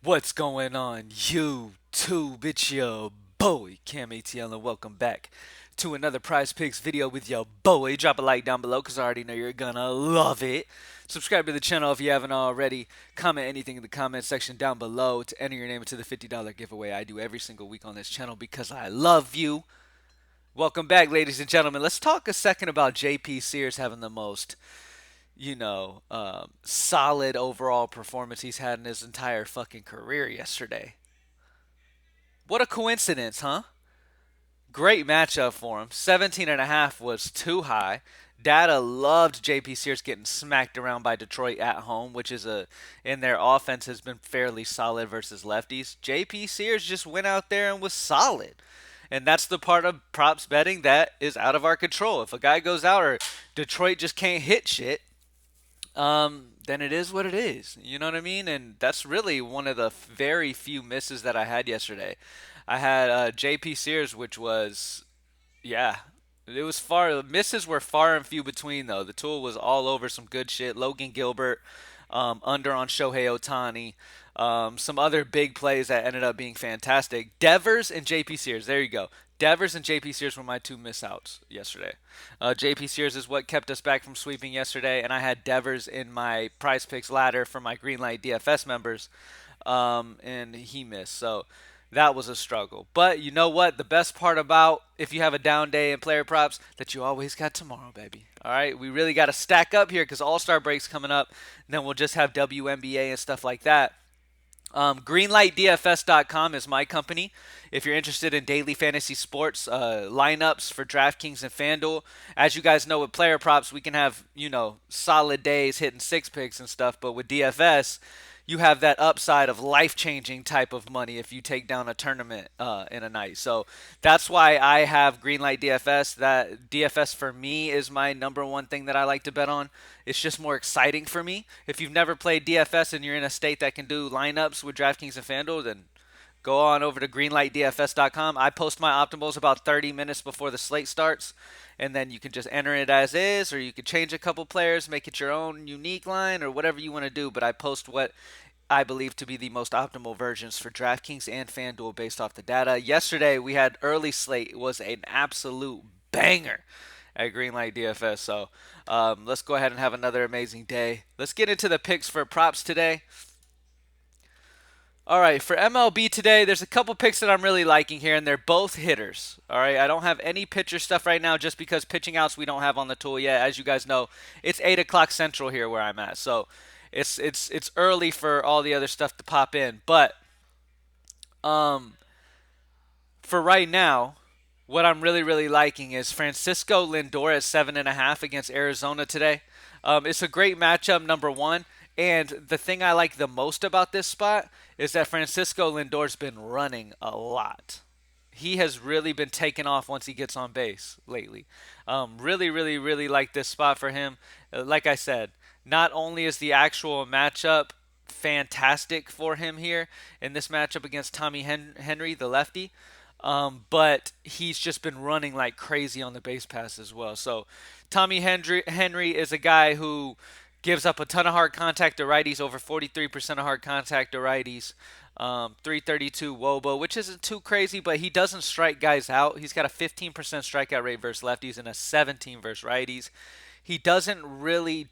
What's going on, YouTube? It's your boy, Cam ATL, and welcome back to another Prize Picks video with your boy. Drop a like down below because I already know you're gonna love it. Subscribe to the channel if you haven't already. Comment anything in the comment section down below to enter your name into the $50 giveaway I do every single week on this channel because I love you. Welcome back, ladies and gentlemen. Let's talk a second about JP Sears having the most solid overall performance he's had in his entire fucking career yesterday. What a coincidence, huh? Great matchup for him. 17.5 was too high. Data loved JP Sears getting smacked around by Detroit at home, which is in their offense has been fairly solid versus lefties. JP Sears just went out there and was solid. And that's the part of props betting that is out of our control. If a guy goes out or Detroit just can't hit shit, then it is what it is. You know what I mean? And that's really one of the very few misses that I had yesterday. I had JP Sears, which was, yeah, it was far. Misses were far and few between, though. The tool was all over some good shit. Logan Gilbert, under on Shohei Ohtani. Some other big plays that ended up being fantastic. Devers and JP Sears. There you go. Devers and JP Sears were my two miss outs yesterday. JP Sears is what kept us back from sweeping yesterday, and I had Devers in my Prize Picks ladder for my Greenlight DFS members, and he missed. So that was a struggle. But you know what? The best part about if you have a down day in player props, that you always got tomorrow, baby. All right, we really got to stack up here because All Star break's coming up. And then we'll just have WNBA and stuff like that. GreenlightDFS.com is my company. If you're interested in daily fantasy sports lineups for DraftKings and FanDuel, as you guys know with player props, we can have solid days hitting six picks and stuff. But with DFS, you have that upside of life-changing type of money if you take down a tournament in a night. So that's why I have Greenlight DFS. That DFS for me is my number one thing that I like to bet on. It's just more exciting for me. If you've never played DFS and you're in a state that can do lineups with DraftKings and FanDuel, then go on over to greenlightdfs.com. I post my optimals about 30 minutes before the slate starts, and then you can just enter it as is, or you can change a couple players, make it your own unique line, or whatever you want to do. But I post what I believe to be the most optimal versions for DraftKings and FanDuel based off the data. Yesterday we had early slate. It was an absolute banger at Greenlight DFS. So let's go ahead and have another amazing day. Let's get into the picks for props today. All right, for MLB today, there's a couple picks that I'm really liking here, and they're both hitters. All right, I don't have any pitcher stuff right now just because pitching outs we don't have on the tool yet. As you guys know, it's 8 o'clock Central here where I'm at, so it's early for all the other stuff to pop in. But um, for right now, what I'm really liking is Francisco Lindor at 7.5 against Arizona today. It's a great matchup, number one. And the thing I like the most about this spot is that Francisco Lindor's been running a lot. He has really been taking off once he gets on base lately. Really like this spot for him. Like I said, not only is the actual matchup fantastic for him here in this matchup against Tommy Henry, the lefty, but he's just been running like crazy on the base pass as well. So Tommy Henry is a guy who gives up a ton of hard contact to righties, over 43% of hard contact to righties. 332 Wnba, which isn't too crazy, but he doesn't strike guys out. He's got a 15% strikeout rate versus lefties and a 17 versus righties. He doesn't really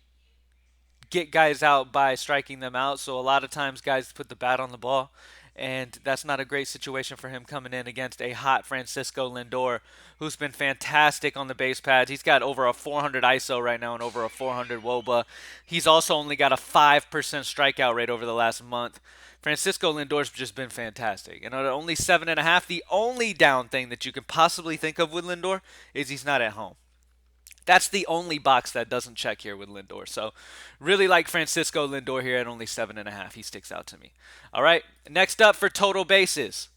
get guys out by striking them out. So a lot of times guys put the bat on the ball, and that's not a great situation for him coming in against a hot Francisco Lindor, who's been fantastic on the base pads. He's got over a 400 ISO right now and over a 400 WOBA. He's also only got a 5% strikeout rate over the last month. Francisco Lindor's just been fantastic. And at only 7.5, the only down thing that you can possibly think of with Lindor is he's not at home. That's the only box that doesn't check here with Lindor. So, really like Francisco Lindor here at only 7.5. He sticks out to me. All right, next up for total bases.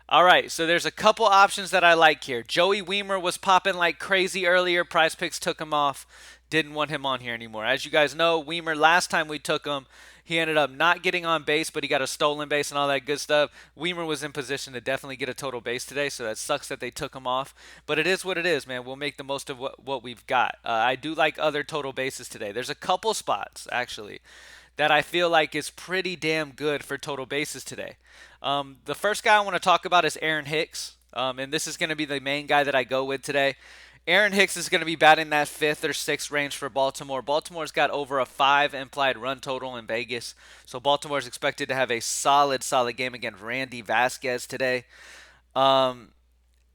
All right, so there's a couple options that I like here. Joey Wiemer was popping like crazy earlier. Prize Picks took him off. Didn't want him on here anymore. As you guys know, Wiemer, last time we took him, he ended up not getting on base, but he got a stolen base and all that good stuff. Wiemer was in position to definitely get a total base today, so that sucks that they took him off. But it is what it is, man. We'll make the most of what we've got. I do like other total bases today. There's a couple spots, actually, that I feel like is pretty damn good for total bases today. The first guy I want to talk about is Aaron Hicks, and this is going to be the main guy that I go with today. Aaron Hicks is going to be batting that 5th or 6th range for Baltimore. Baltimore's got over a 5 implied run total in Vegas, so Baltimore is expected to have a solid game against Randy Vasquez today. Um,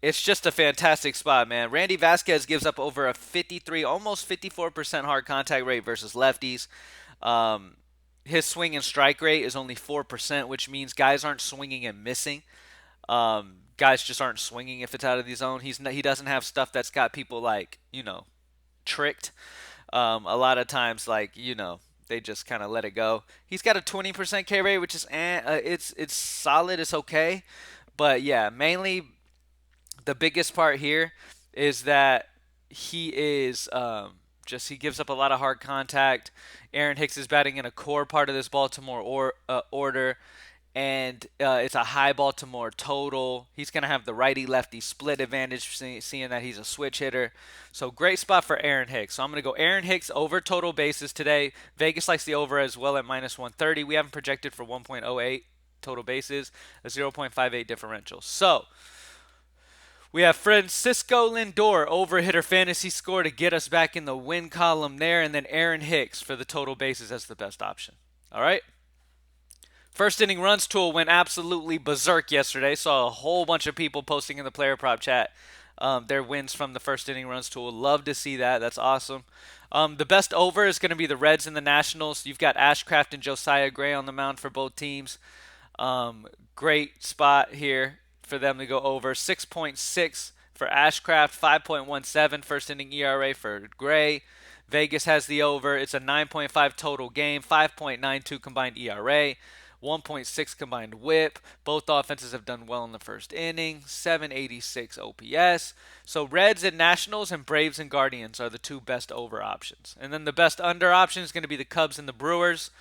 it's just a fantastic spot, man. Randy Vasquez gives up over a 53, almost 54% hard contact rate versus lefties. Um, his swing and strike rate is only 4%, which means guys aren't swinging and missing. Guys just aren't swinging if it's out of the zone. He doesn't have stuff that's got people like tricked. A lot of times, like they just kind of let it go. He's got a 20% K rate, which is it's solid. It's okay, but yeah, mainly the biggest part here is that he is just he gives up a lot of hard contact. Aaron Hicks is batting in a core part of this Baltimore order, and it's a high Baltimore total. He's going to have the righty-lefty split advantage, seeing that he's a switch hitter. So great spot for Aaron Hicks. So I'm going to go Aaron Hicks over total bases today. Vegas likes the over as well at minus 130. We haven't projected for 1.08 total bases, a 0.58 differential. So we have Francisco Lindor over hitter fantasy score to get us back in the win column there, and then Aaron Hicks for the total bases as the best option. All right. First inning runs tool went absolutely berserk yesterday. Saw a whole bunch of people posting in the player prop chat their wins from the first inning runs tool. Love to see that. That's awesome. The best over is going to be the Reds and the Nationals. You've got Ashcraft and Josiah Gray on the mound for both teams. Great spot here for them to go over. 6.6 for Ashcraft, 5.17 first inning ERA for Gray. Vegas has the over. It's a 9.5 total game, 5.92 combined ERA, 1.6 combined whip. Both offenses have done well in the first inning, 786 OPS. So Reds and Nationals and Braves and Guardians are the two best over options. And then the best under option is going to be the Cubs and the Brewers.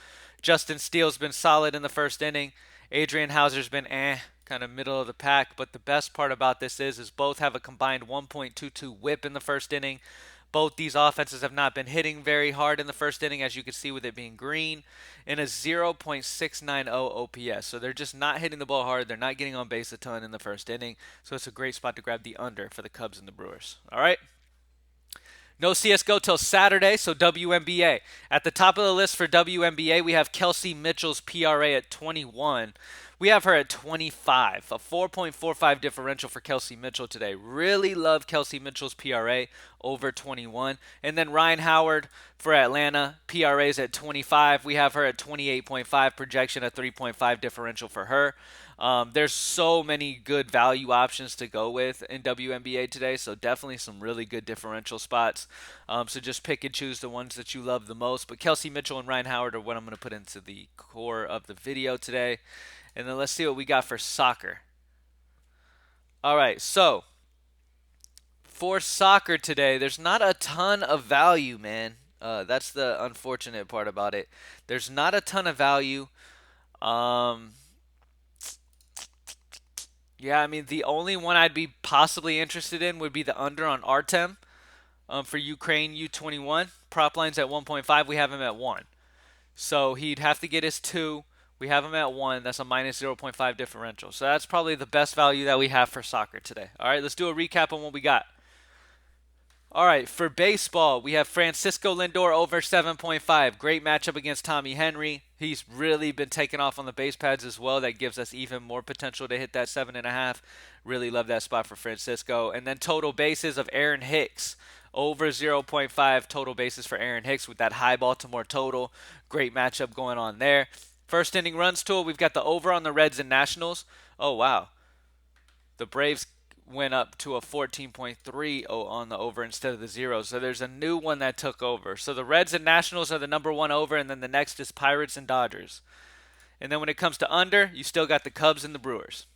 Justin Steele's been solid in the first inning. Adrian Hauser's been kind of middle of the pack, but the best part about this is both have a combined 1.22 whip in the first inning. Both these offenses have not been hitting very hard in the first inning, as you can see with it being green, and a 0.690 OPS. So they're just not hitting the ball hard. They're not getting on base a ton in the first inning. So it's a great spot to grab the under for the Cubs and the Brewers. All right. No CSGO till Saturday, so WNBA. At the top of the list for WNBA, we have Kelsey Mitchell's PRA at 21. We have her at 25, a 4.45 differential for Kelsey Mitchell today. Really love Kelsey Mitchell's PRA over 21. And then Ryan Howard for Atlanta, PRA's at 25. We have her at 28.5 projection, a 3.5 differential for her. There's so many good value options to go with in WNBA today, so definitely some really good differential spots. So just pick and choose the ones that you love the most. But Kelsey Mitchell and Ryan Howard are what I'm going to put into the core of the video today. And then let's see what we got for soccer. All right, so for soccer today, there's not a ton of value, man. That's the unfortunate part about it. There's not a ton of value. Yeah, I mean, the only one I'd be possibly interested in would be the under on Artem for Ukraine U21. Prop line's at 1.5. We have him at 1. So he'd have to get his 2. We have him at 1. That's a minus 0.5 differential. So that's probably the best value that we have for soccer today. All right, let's do a recap on what we got. All right, for baseball, we have Francisco Lindor over 7.5. Great matchup against Tommy Henry. He's really been taking off on the base pads as well. That gives us even more potential to hit that 7.5. Really love that spot for Francisco. And then total bases of Aaron Hicks. Over 0.5 total bases for Aaron Hicks with that high Baltimore total. Great matchup going on there. First inning runs tool, we've got the over on the Reds and Nationals. Oh, wow. The Braves went up to a 14.3 on the over instead of the 0. So there's a new one that took over. So the Reds and Nationals are the number 1 over, and then the next is Pirates and Dodgers. And then when it comes to under, you still got the Cubs and the Brewers.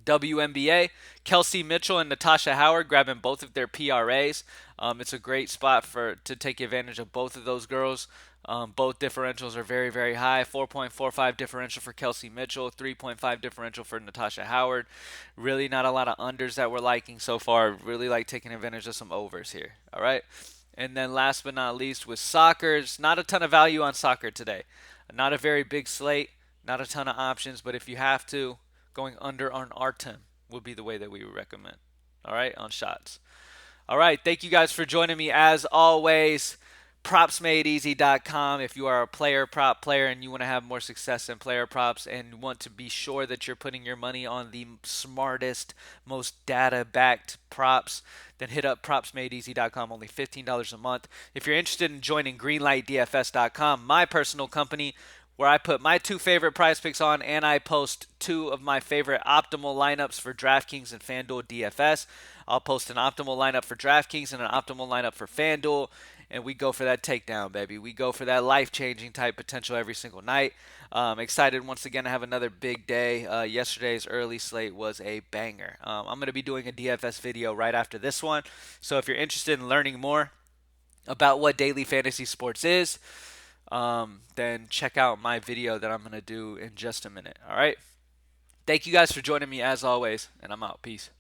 WNBA, Kelsey Mitchell and Natasha Howard grabbing both of their PRAs. It's a great spot to take advantage of both of those girls. Both differentials are very, very high. 4.45 differential for Kelsey Mitchell, 3.5 differential for Natasha Howard. Really not a lot of unders that we're liking so far. Really like taking advantage of some overs here. All right. And then last but not least with soccer's not a ton of value on soccer today. Not a very big slate, not a ton of options, but if you have to, going under on Artem would be the way that we would recommend. All right, on shots. All right, thank you guys for joining me as always. Propsmadeeasy.com if you are a prop player and you want to have more success in player props and want to be sure that you're putting your money on the smartest, most data-backed props, then hit up propsmadeeasy.com, only $15 a month. If you're interested in joining greenlightdfs.com, my personal company, where I put my two favorite prize picks on and I post two of my favorite optimal lineups for DraftKings and FanDuel DFS. I'll post an optimal lineup for DraftKings and an optimal lineup for FanDuel, and we go for that takedown, baby. We go for that life-changing type potential every single night. Excited once again to have another big day. Yesterday's early slate was a banger. I'm going to be doing a DFS video right after this one, so if you're interested in learning more about what daily fantasy sports is, then check out my video that I'm going to do in just a minute. All right. Thank you guys for joining me as always, and I'm out. Peace.